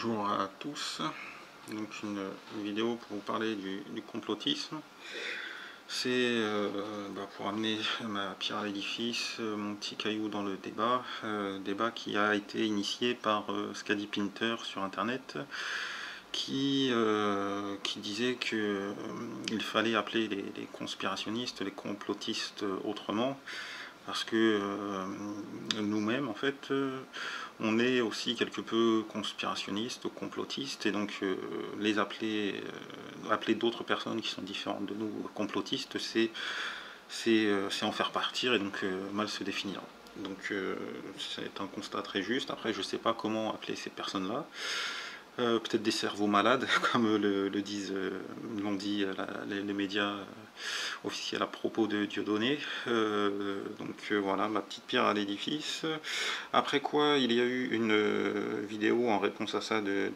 Bonjour à tous, donc une vidéo pour vous parler du complotisme. C'est pour amener ma pierre à l'édifice, mon petit caillou dans le débat qui a été initié par Skadi Pinter sur internet, qui disait que il fallait appeler les conspirationnistes, les complotistes autrement, parce que nous-mêmes en fait on est aussi quelque peu conspirationnistes, complotistes, et donc les appeler d'autres personnes qui sont différentes de nous complotistes, c'est en faire partir et donc mal se définir. Donc c'est un constat très juste. Après je sais pas comment appeler ces personnes là. Peut-être des cerveaux malades, comme l'ont dit les médias officiels à propos de Dieudonné. Voilà, ma petite pierre à l'édifice. Après quoi, il y a eu une vidéo en réponse à ça de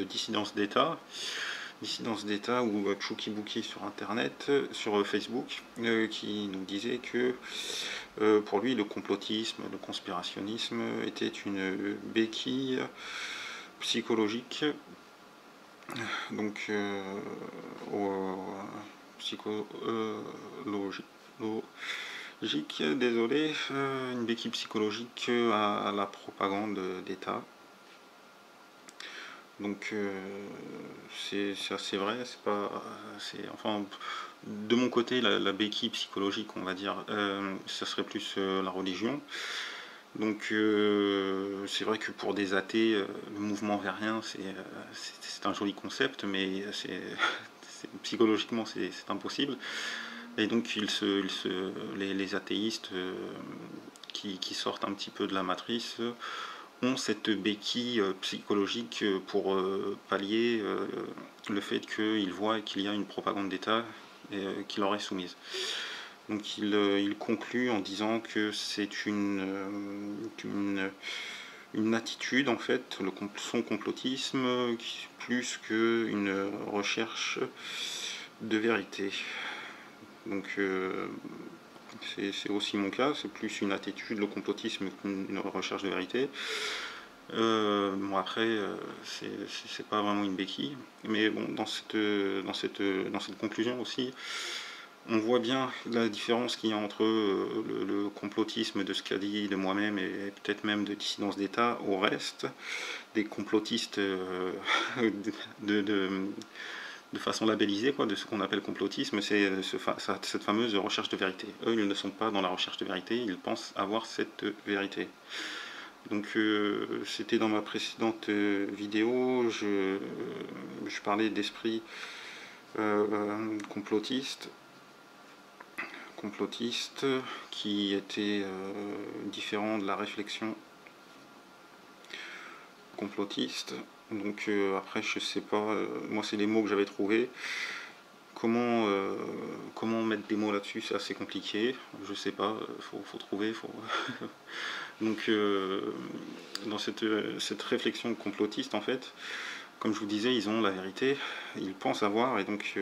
dissidence d'État. Dissidence d'État ou Chouki Bouki sur internet, sur Facebook, qui nous disait que pour lui le complotisme, le conspirationnisme était une béquille psychologique, donc psychologique, désolé, une béquille psychologique à la propagande d'État. Donc c'est assez vrai, enfin de mon côté la béquille psychologique, on va dire, ça serait plus la religion. Donc c'est vrai que pour des athées, le mouvement vers rien, c'est un joli concept, mais psychologiquement c'est impossible. Et donc les athéistes qui sortent un petit peu de la matrice ont cette béquille psychologique pour pallier le fait qu'ils voient qu'il y a une propagande d'État qui leur est soumise. Donc il conclut en disant que c'est une attitude, en fait, son complotisme, plus qu'une recherche de vérité. Donc c'est aussi mon cas, c'est plus une attitude, le complotisme, qu'une recherche de vérité. Bon après, c'est pas vraiment une béquille, mais bon, dans cette conclusion aussi, on voit bien la différence qu'il y a entre le complotisme de Skadi, de moi-même et peut-être même de dissidence d'État au reste des complotistes de façon labellisée, quoi, de ce qu'on appelle complotisme. C'est cette fameuse recherche de vérité. Eux, ils ne sont pas dans la recherche de vérité, ils pensent avoir cette vérité. Donc c'était dans ma précédente vidéo, je parlais d'esprit complotiste qui était différent de la réflexion complotiste. Donc après je sais pas, moi c'est les mots que j'avais trouvés. Comment mettre des mots là-dessus, c'est assez compliqué, je sais pas, faut trouver, donc dans cette réflexion complotiste, en fait, comme je vous disais, ils ont la vérité, ils pensent avoir, et donc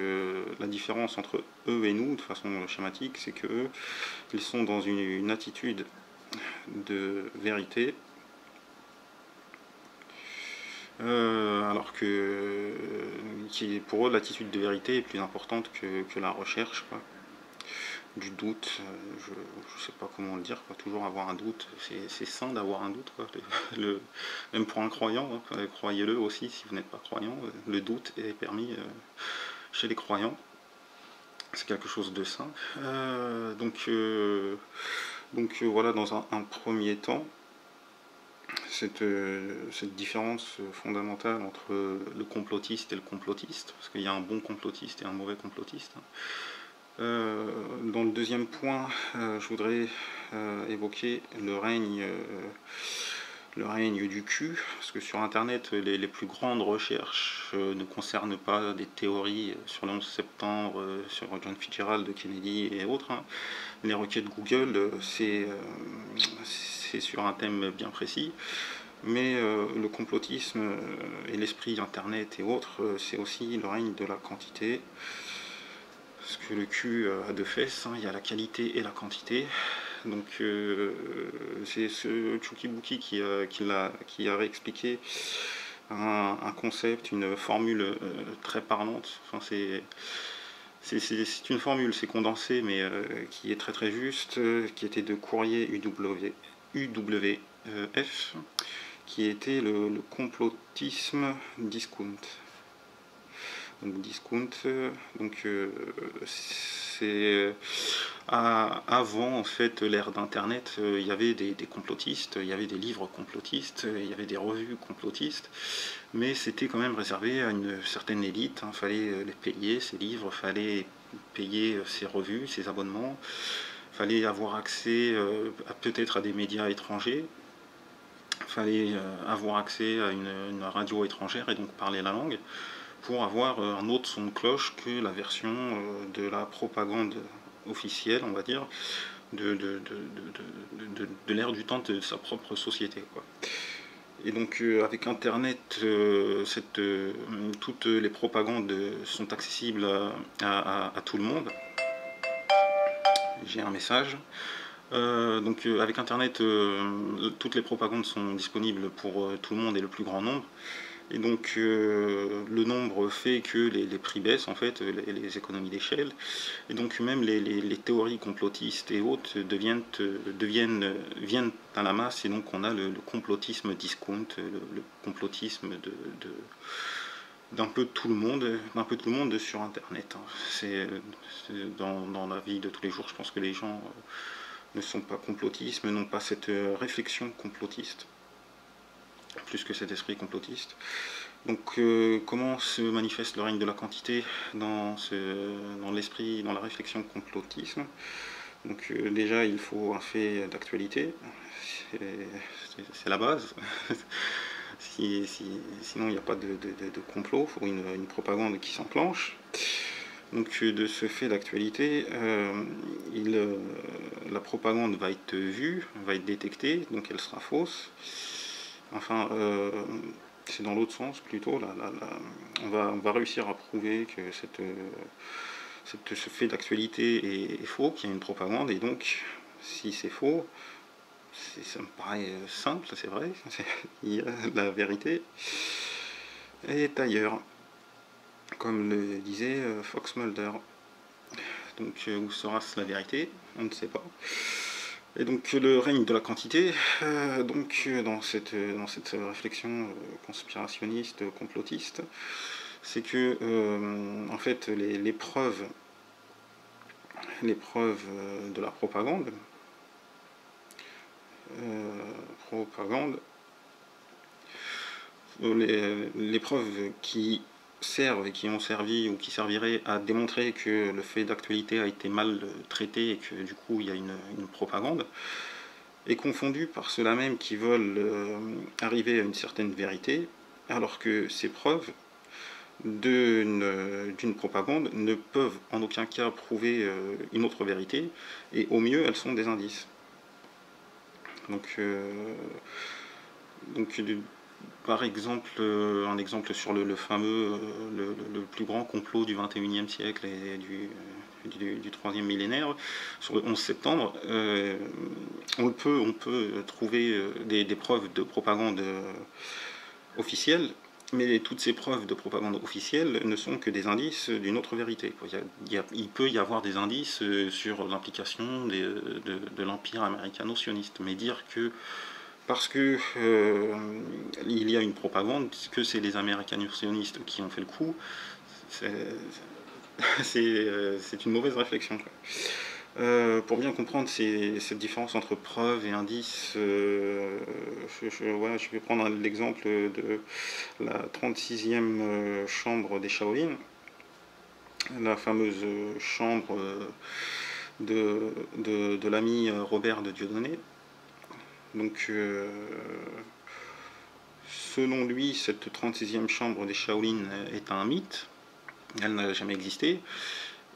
la différence entre eux et nous, de façon schématique, c'est que eux, ils sont dans une attitude de vérité, alors que pour eux l'attitude de vérité est plus importante que la recherche, quoi, du doute. Je sais pas comment le dire, quoi. Toujours avoir un doute, c'est sain d'avoir un doute, quoi. Même pour un croyant, hein, croyez-le aussi si vous n'êtes pas croyant, le doute est permis chez les croyants, c'est quelque chose de sain. Donc voilà, dans un premier temps, cette différence fondamentale entre le complotiste et le complotiste, parce qu'il y a un bon complotiste et un mauvais complotiste. Dans le deuxième point, je voudrais évoquer le règne du cul, parce que sur internet les plus grandes recherches ne concernent pas des théories sur le 11 septembre, sur John Fitzgerald de Kennedy et autres, hein. Les requêtes Google, c'est sur un thème bien précis, mais le complotisme et l'esprit internet et autres, c'est aussi le règne de la quantité, parce que le cul a deux fesses, hein, il y a la qualité et la quantité. Donc c'est ce Chouki Bouki qui a réexpliqué un concept, une formule très parlante. Enfin, c'est une formule, c'est condensé, mais qui est très très juste, qui était de Courrier UWF, qui était le complotisme discount. Donc discount, c'est avant en fait l'ère d'internet, il y avait des complotistes, il y avait des livres complotistes, il y avait des revues complotistes, mais c'était quand même réservé à une certaine élite. Il fallait les payer ces livres, fallait payer ces revues, ces abonnements, fallait avoir accès peut-être à des médias étrangers, fallait avoir accès à une radio étrangère et donc parler la langue pour avoir un autre son de cloche que la version de la propagande officielle, on va dire, de l'ère du temps de sa propre société, quoi. Et donc avec Internet, toutes les propagandes sont accessibles à tout le monde. J'ai un message. Avec Internet, toutes les propagandes sont disponibles pour tout le monde et le plus grand nombre. Et donc le nombre fait que les prix baissent, en fait, les économies d'échelle. Et donc même les théories complotistes et autres viennent à la masse. Et donc on a le complotisme discount, le complotisme d'un peu tout le monde sur Internet. C'est dans la vie de tous les jours, je pense que les gens ne sont pas complotistes, n'ont pas cette réflexion complotiste, plus que cet esprit complotiste. Donc comment se manifeste le règne de la quantité dans l'esprit, dans la réflexion complotisme? Donc déjà il faut un fait d'actualité, c'est la base. Sinon il n'y a pas de complot, il faut une propagande qui s'enclenche. Donc de ce fait d'actualité, la propagande va être vue, va être détectée, donc elle sera fausse. Enfin, c'est dans l'autre sens plutôt. On va réussir à prouver que ce fait d'actualité est faux, qu'il y a une propagande, et donc si c'est faux, ça me paraît simple, c'est vrai, la vérité est ailleurs, comme le disait Fox Mulder. Donc où sera-ce la vérité? On ne sait pas. Et donc le règne de la quantité, dans cette réflexion conspirationniste, complotiste, c'est que en fait les preuves de la propagande les preuves qui servent et qui ont servi ou qui serviraient à démontrer que le fait d'actualité a été mal traité et que du coup il y a une propagande, est confondu par ceux-là même qui veulent arriver à une certaine vérité, alors que ces preuves d'une propagande ne peuvent en aucun cas prouver une autre vérité, et au mieux elles sont des indices. Donc par exemple, un exemple sur le fameux, le plus grand complot du 21e siècle et du 3e millénaire, sur le 11 septembre, on peut trouver des preuves de propagande officielle, mais toutes ces preuves de propagande officielle ne sont que des indices d'une autre vérité. Il peut y avoir des indices sur l'implication de l'empire américano-sioniste, mais dire que parce que il y a une propagande, que c'est les américano-sionistes qui ont fait le coup, c'est une mauvaise réflexion, quoi. Pour bien comprendre cette différence entre preuve et indice, je vais prendre l'exemple de la 36e chambre des Shaolin, la fameuse chambre de l'ami Robert de Dieudonné. Donc, selon lui, cette 36e chambre des Shaolin est un mythe, elle n'a jamais existé.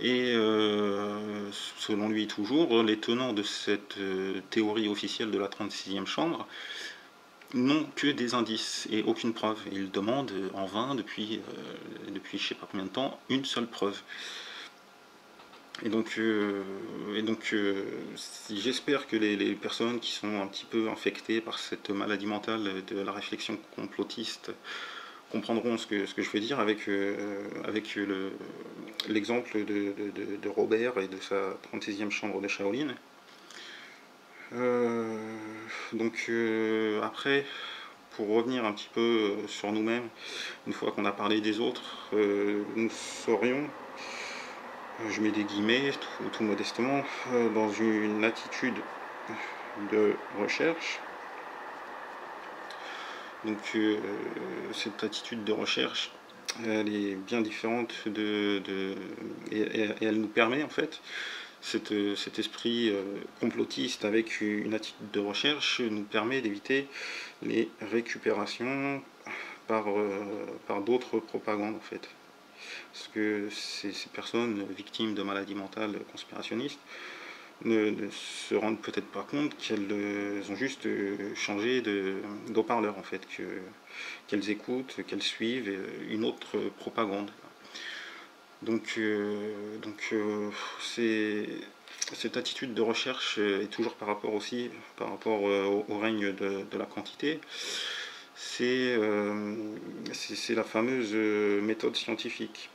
Et selon lui toujours, les tenants de cette théorie officielle de la 36e chambre n'ont que des indices et aucune preuve. Ils demandent en vain, depuis je ne sais pas combien de temps, une seule preuve. Et donc j'espère que les personnes qui sont un petit peu infectées par cette maladie mentale de la réflexion complotiste comprendront ce que je veux dire avec l'exemple de Robert et de sa 36e chambre de Shaolin. Après, pour revenir un petit peu sur nous-mêmes, une fois qu'on a parlé des autres, nous serions, je mets des guillemets tout modestement, dans une attitude de recherche. Donc cette attitude de recherche, elle est bien différente et elle nous permet en fait, cet esprit complotiste avec une attitude de recherche nous permet d'éviter les récupérations par d'autres propagandes en fait. Parce que ces personnes victimes de maladies mentales conspirationnistes ne se rendent peut-être pas compte qu'elles ont juste changé d'haut-parleur en fait, qu'elles écoutent, qu'elles suivent une autre propagande. Donc cette attitude de recherche est toujours par rapport au règne de la quantité. C'est la fameuse méthode scientifique.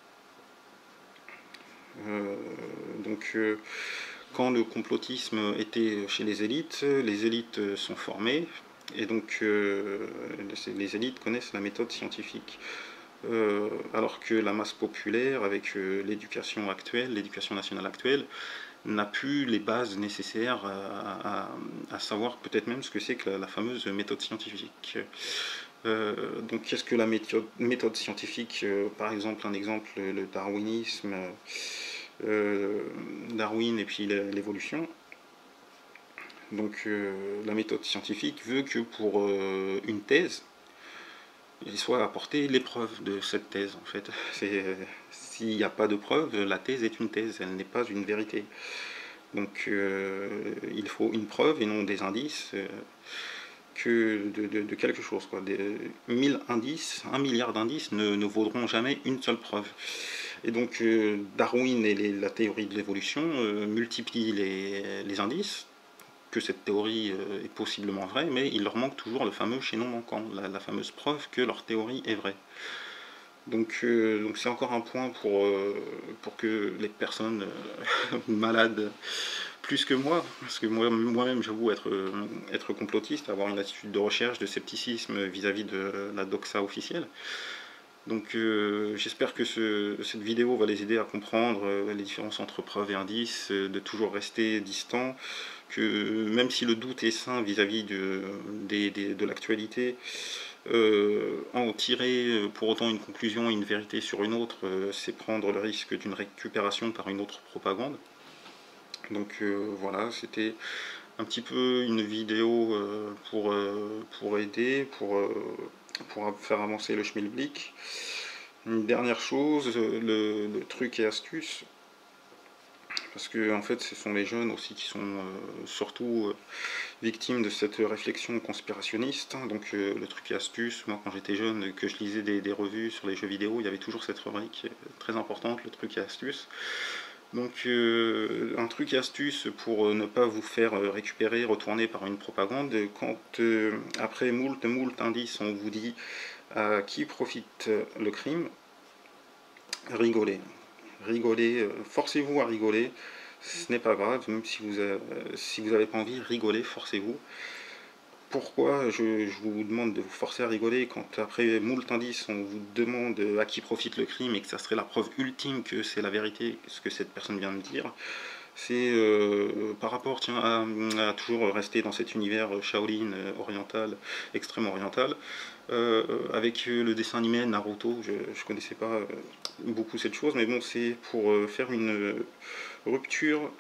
Quand le complotisme était chez les élites sont formées, et donc les élites connaissent la méthode scientifique. Alors que la masse populaire, avec l'éducation actuelle, l'éducation nationale actuelle, n'a plus les bases nécessaires à savoir peut-être même ce que c'est que la fameuse méthode scientifique. Donc qu'est-ce que la méthode scientifique? Par exemple, un exemple, le darwinisme, Darwin et puis l'évolution. Donc la méthode scientifique veut que pour une thèse, il soit apporté les preuves de cette thèse en fait. S'il n'y a pas de preuves, la thèse est une thèse, elle n'est pas une vérité. Donc il faut une preuve et non des indices de quelque chose, quoi. 1000 indices, 1 milliard d'indices ne vaudront jamais une seule preuve. Et donc Darwin et la théorie de l'évolution multiplient les indices, que cette théorie est possiblement vraie, mais il leur manque toujours le fameux chaînon manquant, la fameuse preuve que leur théorie est vraie. Donc c'est encore un point pour que les personnes malades, plus que moi, parce que moi-même j'avoue être complotiste, avoir une attitude de recherche, de scepticisme vis-à-vis de la doxa officielle. Donc j'espère que cette vidéo va les aider à comprendre les différences entre preuves et indices, de toujours rester distant, que même si le doute est sain vis-à-vis de l'actualité, en tirer pour autant une conclusion et une vérité sur une autre, c'est prendre le risque d'une récupération par une autre propagande. Donc voilà, c'était un petit peu une vidéo pour aider, pour faire avancer le schmilblick. Une dernière chose, le truc et astuce, parce que en fait ce sont les jeunes aussi qui sont surtout victimes de cette réflexion conspirationniste. Donc le truc et astuce, moi quand j'étais jeune, que je lisais des revues sur les jeux vidéo, il y avait toujours cette rubrique très importante, le truc et astuce. Donc un truc et astuce pour ne pas vous faire récupérer, retourner par une propagande, quand après moult indices on vous dit à qui profite le crime, rigolez. Rigolez, forcez-vous à rigoler, ce n'est pas grave, même si vous n'avez pas envie, rigolez, forcez-vous. Pourquoi je vous demande de vous forcer à rigoler quand après moult indices on vous demande à qui profite le crime et que ça serait la preuve ultime que c'est la vérité, ce que cette personne vient de dire? C'est par rapport à toujours rester dans cet univers Shaolin oriental, extrême oriental, avec le dessin animé Naruto. Je ne connaissais pas beaucoup cette chose, mais bon, c'est pour faire une rupture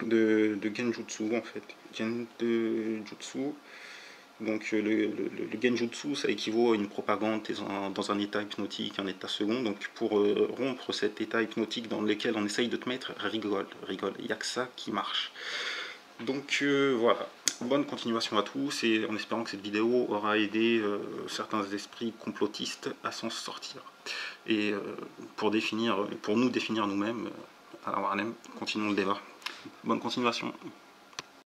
de genjutsu en fait. Genjutsu. Donc le genjutsu, ça équivaut à une propagande dans un état hypnotique, un état second. Donc pour rompre cet état hypnotique dans lequel on essaye de te mettre, rigole. Il n'y a que ça qui marche. Donc voilà, bonne continuation à tous et en espérant que cette vidéo aura aidé certains esprits complotistes à s'en sortir. Et pour nous définir nous-mêmes, à la Warlem, continuons le débat. Bonne continuation.